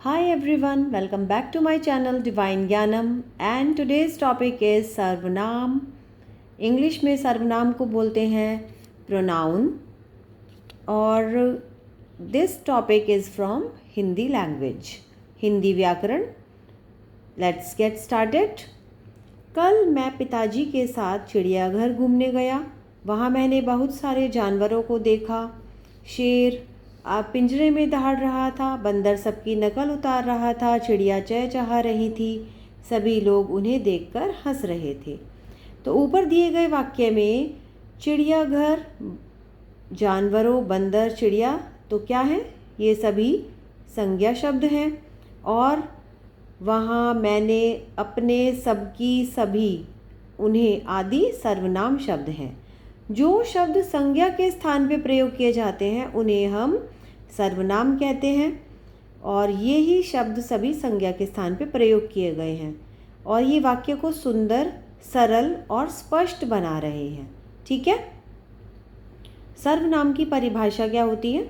Hi everyone, welcome back to my channel Divine Gyanam and today's topic is सर्वनाम। English में सर्वनाम को बोलते हैं प्रोनाउन और this topic is from Hindi language, Hindi व्याकरण। Let's get started. कल मैं पिताजी के साथ चिड़ियाघर घूमने गया। वहाँ मैंने बहुत सारे जानवरों को देखा। शेर पिंजरे में दहाड़ रहा था, बंदर सबकी नकल उतार रहा था, चिड़िया चहचहा रही थी, सभी लोग उन्हें देखकर हंस रहे थे। तो ऊपर दिए गए वाक्य में चिड़ियाघर, जानवरों, बंदर, चिड़िया तो क्या है? ये सभी संज्ञा शब्द हैं और वहाँ मैंने, अपने, सबकी, सभी, उन्हें आदि सर्वनाम शब्द हैं। जो शब्द संज्ञा के स्थान पे प्रयोग किए जाते हैं उन्हें हम सर्वनाम कहते हैं और ये ही शब्द सभी संज्ञा के स्थान पे प्रयोग किए गए हैं और ये वाक्य को सुंदर, सरल और स्पष्ट बना रहे हैं। ठीक है। सर्वनाम की परिभाषा क्या होती है?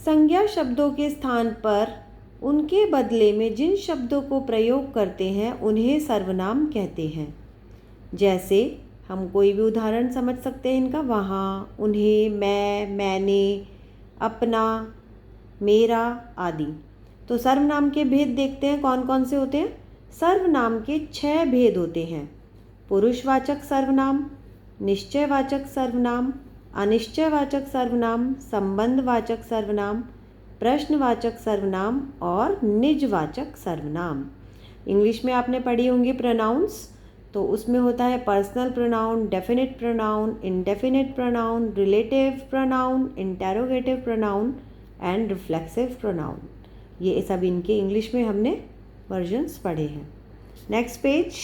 संज्ञा शब्दों के स्थान पर उनके बदले में जिन शब्दों को प्रयोग करते हैं उन्हें सर्वनाम कहते हैं। जैसे हम कोई भी उदाहरण समझ सकते हैं इनका। वहाँ, उन्हें, मैं, मैंने, अपना, मेरा आदि। तो सर्वनाम के भेद देखते हैं कौन कौन से होते हैं। सर्वनाम के 6 भेद होते हैं। पुरुषवाचक सर्वनाम, निश्चयवाचक सर्वनाम, अनिश्चयवाचक सर्वनाम, संबंधवाचक सर्वनाम, प्रश्नवाचक सर्वनाम और निजवाचक सर्वनाम। इंग्लिश में आपने पढ़ी होंगी प्रोनाउंस, तो उसमें होता है personal pronoun, definite pronoun, indefinite pronoun, relative pronoun, interrogative pronoun and reflexive pronoun. ये सब इनके इंग्लिश में हमने वर्जन्स पढ़े हैं। Next page.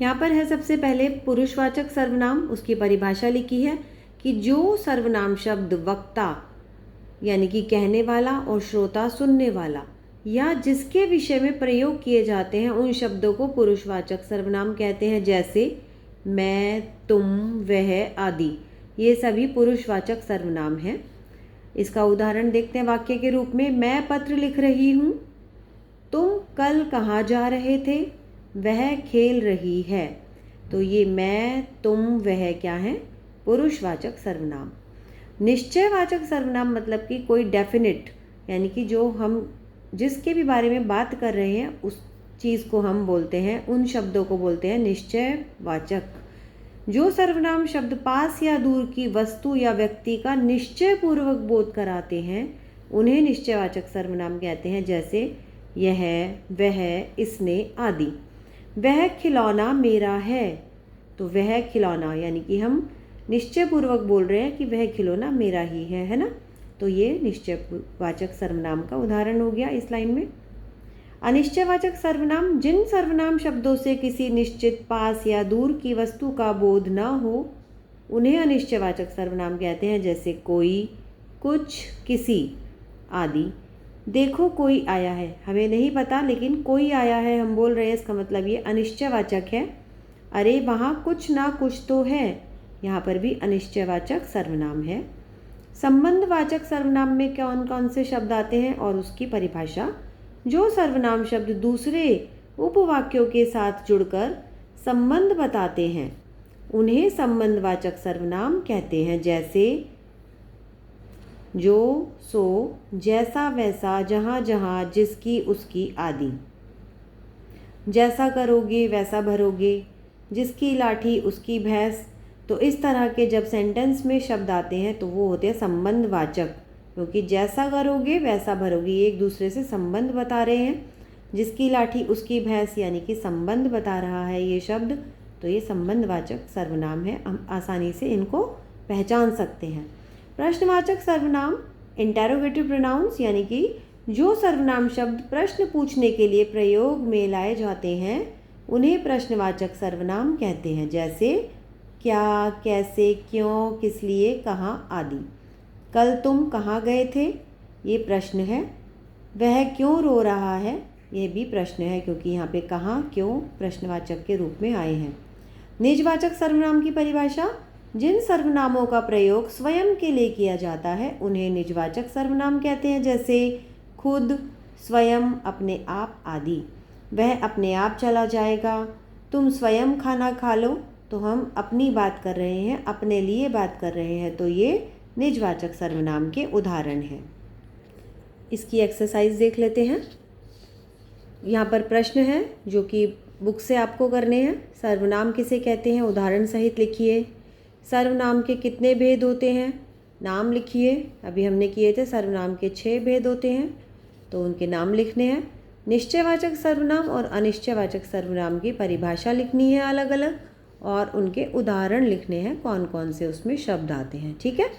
यहाँ पर है सबसे पहले पुरुषवाचक सर्वनाम। उसकी परिभाषा लिखी है कि जो सर्वनाम शब्द वक्ता यानी कि कहने वाला और श्रोता सुनने वाला या जिसके विषय में प्रयोग किए जाते हैं उन शब्दों को पुरुषवाचक सर्वनाम कहते हैं। जैसे मैं, तुम, वह आदि, ये सभी पुरुषवाचक सर्वनाम हैं। इसका उदाहरण देखते हैं वाक्य के रूप में। मैं पत्र लिख रही हूँ, तुम कल कहाँ जा रहे थे, वह खेल रही है। तो ये मैं, तुम, वह क्या है? पुरुषवाचक सर्वनाम। निश्चयवाचक सर्वनाम मतलब कि कोई डेफिनेट यानी कि जो हम जिसके भी बारे में बात कर रहे हैं उस चीज़ को हम बोलते हैं, उन शब्दों को बोलते हैं निश्चयवाचक। जो सर्वनाम शब्द पास या दूर की वस्तु या व्यक्ति का निश्चय पूर्वक बोध कराते हैं उन्हें निश्चयवाचक सर्वनाम कहते हैं। जैसे यह, वह, इसने आदि। वह खिलौना मेरा है, तो वह खिलौना यानी कि हम निश्चय पूर्वक बोल रहे हैं कि वह खिलौना मेरा ही है ना। तो ये निश्चयवाचक सर्वनाम का उदाहरण हो गया इस लाइन में। अनिश्चयवाचक सर्वनाम जिन सर्वनाम शब्दों से किसी निश्चित पास या दूर की वस्तु का बोध न हो उन्हें अनिश्चयवाचक सर्वनाम कहते हैं। जैसे कोई, कुछ, किसी आदि। देखो कोई आया है, हमें नहीं पता लेकिन कोई आया है हम बोल रहे हैं, इसका मतलब ये अनिश्चयवाचक है। अरे वहाँ कुछ ना कुछ तो है, यहाँ पर भी अनिश्चयवाचक सर्वनाम है। संबंधवाचक सर्वनाम में कौन कौन से शब्द आते हैं और उसकी परिभाषा। जो सर्वनाम शब्द दूसरे उपवाक्यों के साथ जुड़कर संबंध बताते हैं उन्हें संबंधवाचक सर्वनाम कहते हैं। जैसे जो, सो, जैसा, वैसा, जहाँ जहाँ, जिसकी, उसकी आदि। जैसा करोगे वैसा भरोगे, जिसकी लाठी उसकी भैंस। तो इस तरह के जब सेंटेंस में शब्द आते हैं तो वो होते हैं संबंधवाचक, क्योंकि जैसा करोगे वैसा भरोगे, ये एक दूसरे से संबंध बता रहे हैं। जिसकी लाठी उसकी भैंस यानी कि संबंध बता रहा है ये शब्द, तो ये संबंधवाचक सर्वनाम है। हम आसानी से इनको पहचान सकते हैं। प्रश्नवाचक सर्वनाम इंटेरोगेटिव प्रोनाउंस यानी कि जो सर्वनाम शब्द प्रश्न पूछने के लिए प्रयोग में लाए जाते हैं उन्हें प्रश्नवाचक सर्वनाम कहते हैं। जैसे क्या, कैसे, क्यों, किस लिए, कहाँ आदि। कल तुम कहाँ गए थे, ये प्रश्न है। वह क्यों रो रहा है, ये भी प्रश्न है क्योंकि यहाँ पे कहाँ, क्यों प्रश्नवाचक के रूप में आए हैं। निजवाचक सर्वनाम की परिभाषा। जिन सर्वनामों का प्रयोग स्वयं के लिए किया जाता है उन्हें निजवाचक सर्वनाम कहते हैं। जैसे खुद, स्वयं, अपने आप आदि। वह अपने आप चला जाएगा। तुम स्वयं खाना खा लो। तो हम अपनी बात कर रहे हैं, अपने लिए बात कर रहे हैं, तो ये निजवाचक सर्वनाम के उदाहरण हैं। इसकी एक्सरसाइज देख लेते हैं। यहाँ पर प्रश्न है जो कि बुक से आपको करने हैं। सर्वनाम किसे कहते हैं, उदाहरण सहित लिखिए। सर्वनाम के कितने भेद होते हैं, नाम लिखिए। अभी हमने किए थे, सर्वनाम के 6 भेद होते हैं, तो उनके नाम लिखने हैं। निश्चयवाचक सर्वनाम और अनिश्चयवाचक सर्वनाम की परिभाषा लिखनी है अलग अलग, और उनके उदाहरण लिखने हैं, कौन कौन से उसमें शब्द आते हैं। ठीक है,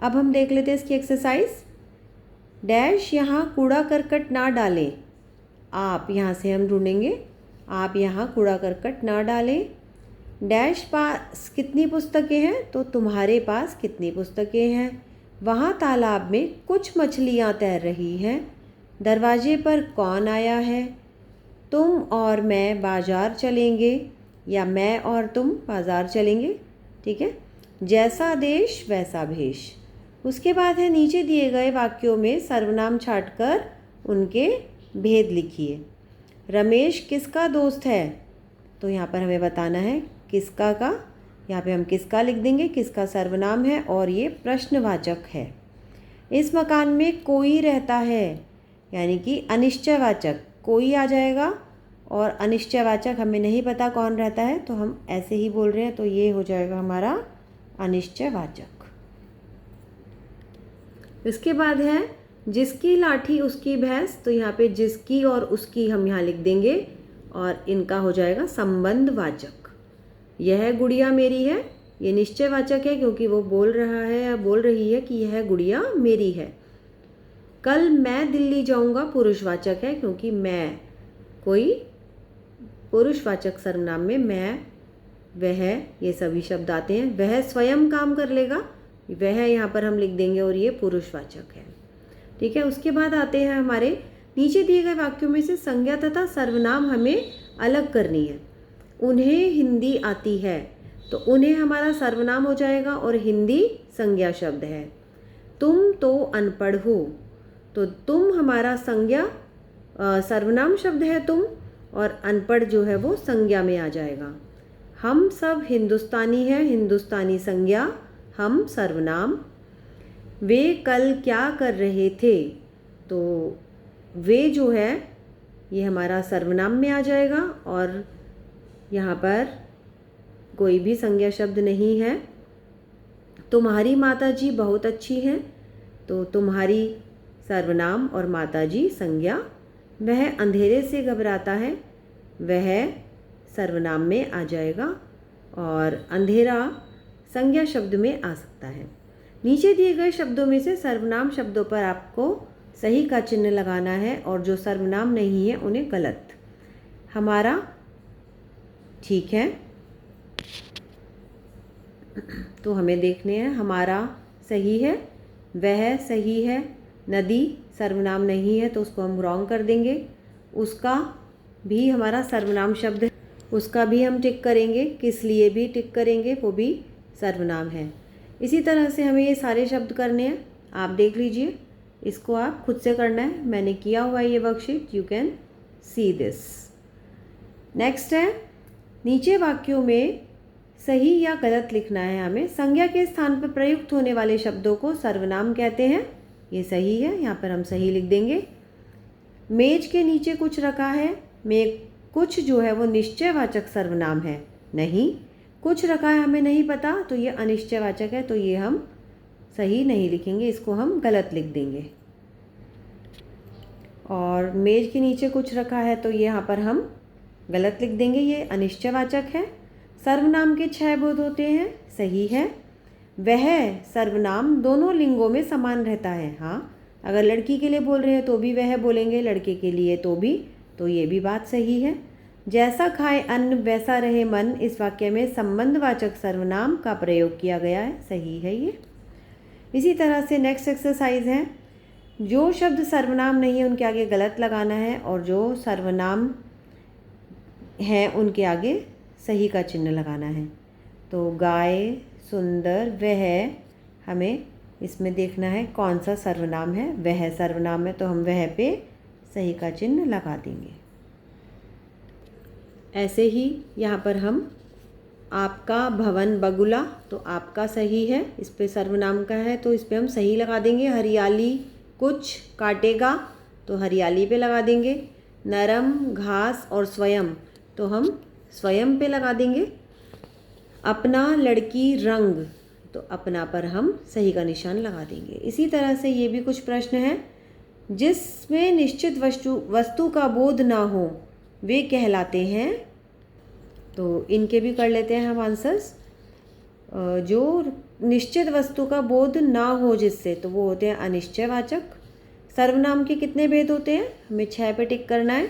अब हम देख लेते हैं इसकी एक्सरसाइज। डैश यहाँ कूड़ा करकट ना डालें। आप, यहाँ से हम ढूंढेंगे, आप यहाँ कूड़ा करकट ना डालें। डैश पास कितनी पुस्तकें हैं, तो तुम्हारे पास कितनी पुस्तकें हैं। वहाँ तालाब में कुछ मछलियाँ तैर रही हैं। दरवाजे पर कौन आया है। तुम और मैं बाजार चलेंगे, या मैं और तुम बाजार चलेंगे। ठीक है, जैसा देश वैसा भेष। उसके बाद है, नीचे दिए गए वाक्यों में सर्वनाम छांटकर उनके भेद लिखिए। रमेश किसका दोस्त है, तो यहाँ पर हमें बताना है किसका का। यहाँ पे हम किसका लिख देंगे, किसका सर्वनाम है और ये प्रश्नवाचक है। इस मकान में कोई रहता है, यानी कि अनिश्चयवाचक, कोई आ जाएगा, और अनिश्चयवाचक हमें नहीं पता कौन रहता है, तो हम ऐसे ही बोल रहे हैं, तो ये हो जाएगा हमारा अनिश्चयवाचक। इसके बाद है, जिसकी लाठी उसकी भैंस, तो यहाँ पे जिसकी और उसकी हम यहाँ लिख देंगे, और इनका हो जाएगा संबंधवाचक। यह गुड़िया मेरी है, ये निश्चयवाचक है क्योंकि वो बोल रहा है या बोल रही है कि यह गुड़िया मेरी है। कल मैं दिल्ली जाऊंगा, पुरुषवाचक है क्योंकि मैं, कोई पुरुषवाचक सर्वनाम में मैं, वह, ये सभी शब्द आते हैं। वह स्वयं काम कर लेगा, वह यहाँ पर हम लिख देंगे, और ये पुरुषवाचक है। ठीक है, उसके बाद आते हैं हमारे नीचे दिए गए वाक्यों में से संज्ञा तथा सर्वनाम हमें अलग करनी है। उन्हें हिंदी आती है, तो उन्हें हमारा सर्वनाम हो जाएगा और हिंदी संज्ञा शब्द है। तुम तो अनपढ़ हो, तो तुम हमारा संज्ञा सर्वनाम शब्द है तुम, और अनपढ़ जो है वो संज्ञा में आ जाएगा। हम सब हिंदुस्तानी हैं, हिंदुस्तानी संज्ञा, हम सर्वनाम। वे कल क्या कर रहे थे, तो वे जो है ये हमारा सर्वनाम में आ जाएगा, और यहाँ पर कोई भी संज्ञा शब्द नहीं है। तुम्हारी माताजी बहुत अच्छी हैं, तो तुम्हारी सर्वनाम और माताजी संज्ञा। वह अंधेरे से घबराता है, वह सर्वनाम में आ जाएगा, और अंधेरा संज्ञा शब्द में आ सकता है। नीचे दिए गए शब्दों में से सर्वनाम शब्दों पर आपको सही का चिन्ह लगाना है, और जो सर्वनाम नहीं है उन्हें गलत। हमारा ठीक है, तो हमें देखने हैं। हमारा सही है, वह सही है, नदी सर्वनाम नहीं है तो उसको हम रॉन्ग कर देंगे। उसका भी हमारा सर्वनाम शब्द है, उसका भी हम टिक करेंगे। किस लिए भी टिक करेंगे, वो भी सर्वनाम है। इसी तरह से हमें ये सारे शब्द करने हैं। आप देख लीजिए, इसको आप खुद से करना है, मैंने किया हुआ है ये worksheet, you can see this. Next है, नीचे वाक्यों में सही या गलत लिखना है हमें। संज्ञा के स्थान पर प्रयुक्त होने वाले शब्दों को सर्वनाम कहते हैं, ये सही है, यहाँ पर हम सही लिख देंगे। मेज के नीचे कुछ रखा है, में कुछ जो है वो निश्चयवाचक सर्वनाम है, नहीं। कुछ रखा है हमें नहीं पता, तो ये अनिश्चयवाचक है, तो ये हम सही नहीं लिखेंगे, इसको हम गलत लिख देंगे। और मेज के नीचे कुछ रखा है, तो ये यहाँ पर हम गलत लिख देंगे, ये अनिश्चयवाचक है। सर्वनाम के 6 बोध होते हैं, सही है। वह सर्वनाम दोनों लिंगों में समान रहता है, हाँ। अगर लड़की के लिए बोल रहे हैं तो भी वह बोलेंगे, लड़के के लिए तो भी, तो ये भी बात सही है। जैसा खाए अन्न वैसा रहे मन, इस वाक्य में संबंधवाचक सर्वनाम का प्रयोग किया गया है, सही है ये। इसी तरह से नेक्स्ट एक्सरसाइज है, जो शब्द सर्वनाम नहीं है उनके आगे गलत लगाना है, और जो सर्वनाम हैं उनके आगे सही का चिन्ह लगाना है। तो गाय, सुंदर, वह हमें इसमें देखना है कौन सा सर्वनाम है। वह सर्वनाम है तो हम वह पे सही का चिन्ह लगा देंगे। ऐसे ही यहाँ पर हम आपका भवन बगुला, तो आपका सही है, इस पे सर्वनाम का है तो इस पे हम सही लगा देंगे। हरियाली कुछ काटेगा तो हरियाली पे लगा देंगे। नरम घास और स्वयं तो हम स्वयं पे लगा देंगे। अपना लड़की रंग तो अपना पर हम सही का निशान लगा देंगे। इसी तरह से ये भी कुछ प्रश्न हैं जिसमें निश्चित वस्तु का बोध ना हो वे कहलाते हैं, तो इनके भी कर लेते हैं हम आंसर्स। जो निश्चित वस्तु का बोध ना हो जिससे, तो वो होते हैं अनिश्चयवाचक। सर्वनाम के कितने भेद होते हैं, हमें 6 पे टिक करना है।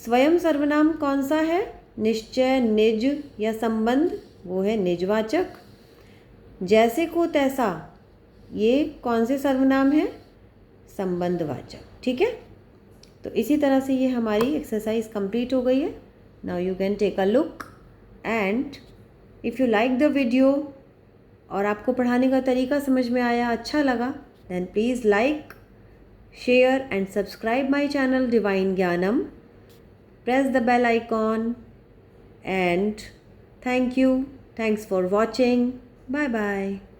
स्वयं सर्वनाम कौन सा है, निश्चय, निज या संबंध, वो है निजवाचक। जैसे को तैसा, ये कौन से सर्वनाम है, संबंधवाचक। ठीक है, तो इसी तरह से ये हमारी एक्सरसाइज कंप्लीट हो गई है। Now you can take a look and if you like the video और आपको पढ़ाने का तरीका समझ में आया, अच्छा लगा, then please like, share and subscribe my channel divine Gyanam. Press the bell icon and thank you. Thanks for watching. Bye bye.